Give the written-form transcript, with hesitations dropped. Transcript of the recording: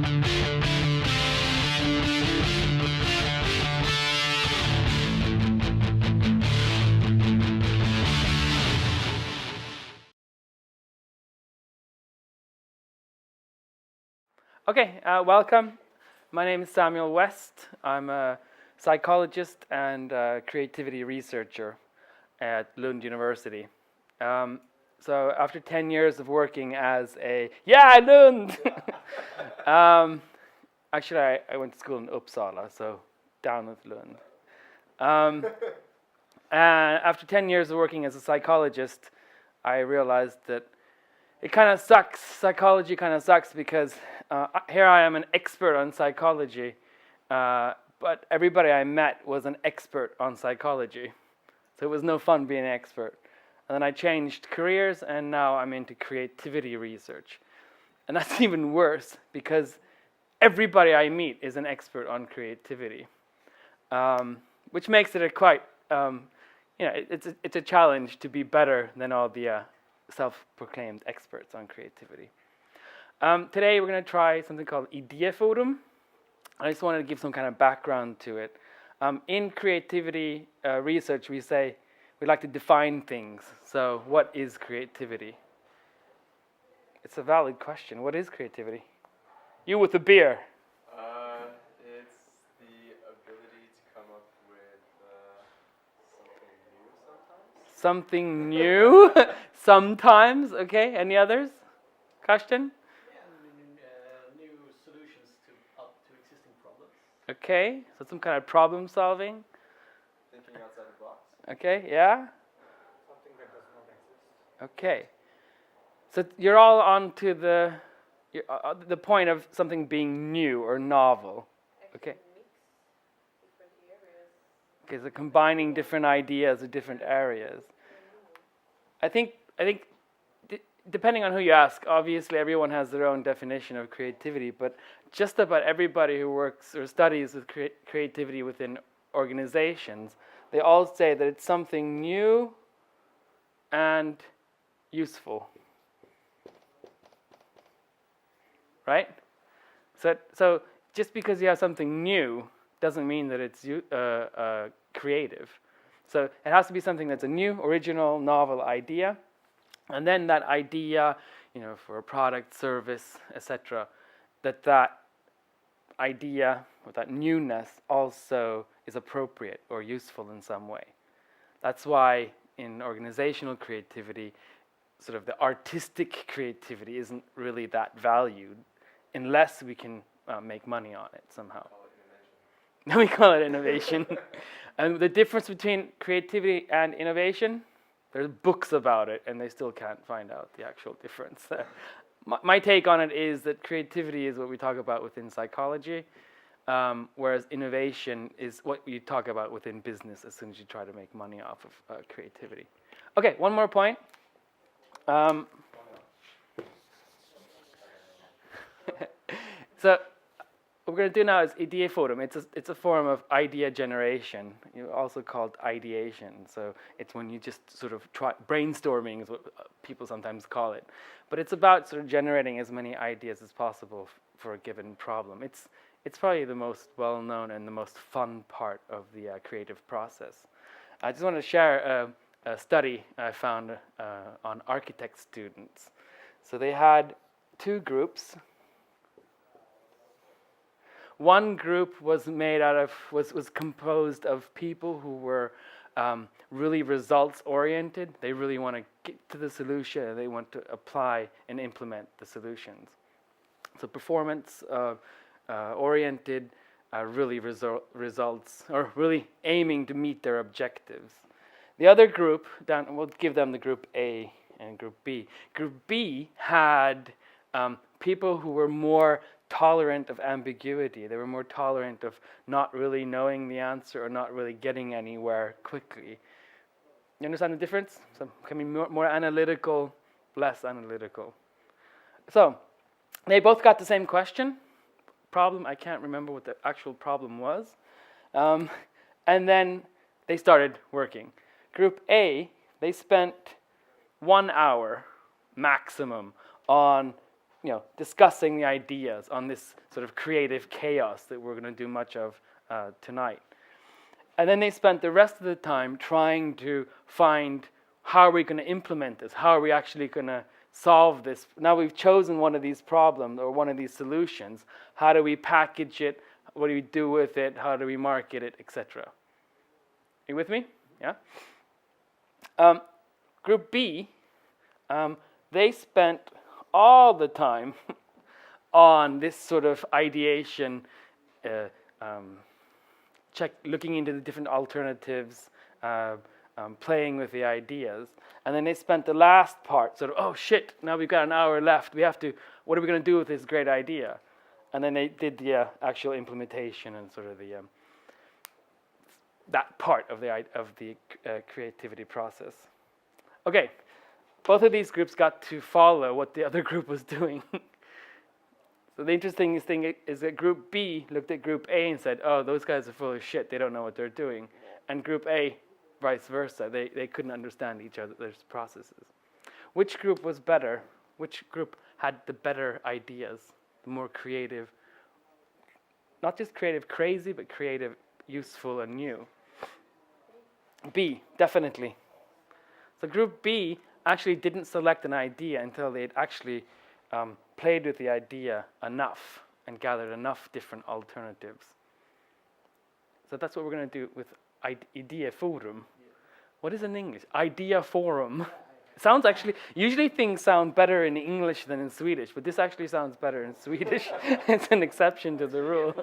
Okay, welcome. My name is Samuel West. I'm a psychologist and creativity researcher at Lunds University. So after 10 years of working as Lund! Actually, I went to school in Uppsala, so down with Lund. And after 10 years of working as a psychologist, I realized that it kind of sucks. Psychology kind of sucks because here I am an expert on psychology, but everybody I met was an expert on psychology. So it was no fun being an expert. And then I changed careers, and now I'm into creativity research. And that's even worse because everybody I meet is an expert on creativity, which makes it a quite, it's a challenge to be better than all the self-proclaimed experts on creativity. Today we're going to try something called Idéforum. I just wanted to give some kind of background to it. In creativity research, we like to define things. So what is creativity? It's a valid question. What is creativity? You with the beer. It's the ability to come up with something new sometimes. Something new? Sometimes. Okay. Any others? Question? New solutions to existing problems. Okay. So some kind of problem solving. Thinking outside the box. Okay. Yeah. Something that does not exist. Okay. So you're all on to the point of something being new or novel. Okay. Okay, so combining different ideas of different areas. I think depending on who you ask, obviously everyone has their own definition of creativity, but just about everybody who works or studies with creativity within organizations, they all say that it's something new and useful. Right? So just because you have something new doesn't mean that it's creative. So it has to be something that's a new, original, novel idea. And then that idea, for a product, service, etc., that idea or that newness also is appropriate or useful in some way. That's why in organizational creativity, sort of the artistic creativity isn't really that valued unless we can make money on it somehow. We call it innovation. And the difference between creativity and innovation, there's books about it, and they still can't find out the actual difference. My take on it is that creativity is what we talk about within psychology, whereas innovation is what you talk about within business as soon as you try to make money off of creativity. Okay, one more point. So what we're going to do now is Idéforum. It's a form of idea generation, also called ideation. So it's when you just sort of try brainstorming is what people sometimes call it. But it's about sort of generating as many ideas as possible for a given problem. It's probably the most well-known and the most fun part of the creative process. I just want to share a study I found on architect students. So they had two groups. One group was composed of people who were really results-oriented. They really want to get to the solution, and they want to apply and implement the solutions. So performance-oriented, really results, or really aiming to meet their objectives. The other group, we'll give them the group A and group B. Group B had people who were more tolerant of ambiguity. They were more tolerant of not really knowing the answer or not really getting anywhere quickly. You understand the difference? So can be more analytical, less analytical. So they both got the same question. Problem, I can't remember what the actual problem was. And then they started working. Group A, they spent 1 hour maximum on discussing the ideas on this sort of creative chaos that we're going to do much of tonight. And then they spent the rest of the time trying to find how are we going to implement this? How are we actually going to solve this? Now we've chosen one of these problems or one of these solutions. How do we package it? What do we do with it? How do we market it, etc.? You with me? Yeah? Group B, they spent all the time on this sort of ideation, looking into the different alternatives, playing with the ideas. And then they spent the last part sort of, oh shit, now we've got an hour left. What are we going to do with this great idea? And then they did the actual implementation and sort of that part of the creativity process. Okay, both of these groups got to follow what the other group was doing. So the interesting thing is that Group B looked at Group A and said, oh, those guys are full of shit, they don't know what they're doing. And Group A, vice versa, they couldn't understand each other's processes. Which group was better? Which group had the better ideas, the more creative, not just creative crazy, but creative, useful, and new? B, definitely. So Group B actually didn't select an idea until they had actually played with the idea enough and gathered enough different alternatives. So that's what we're going to do with Idea Forum. What is in English? Idea Forum. Sounds actually, usually things sound better in English than in Swedish, but this actually sounds better in Swedish. It's an exception to the rule.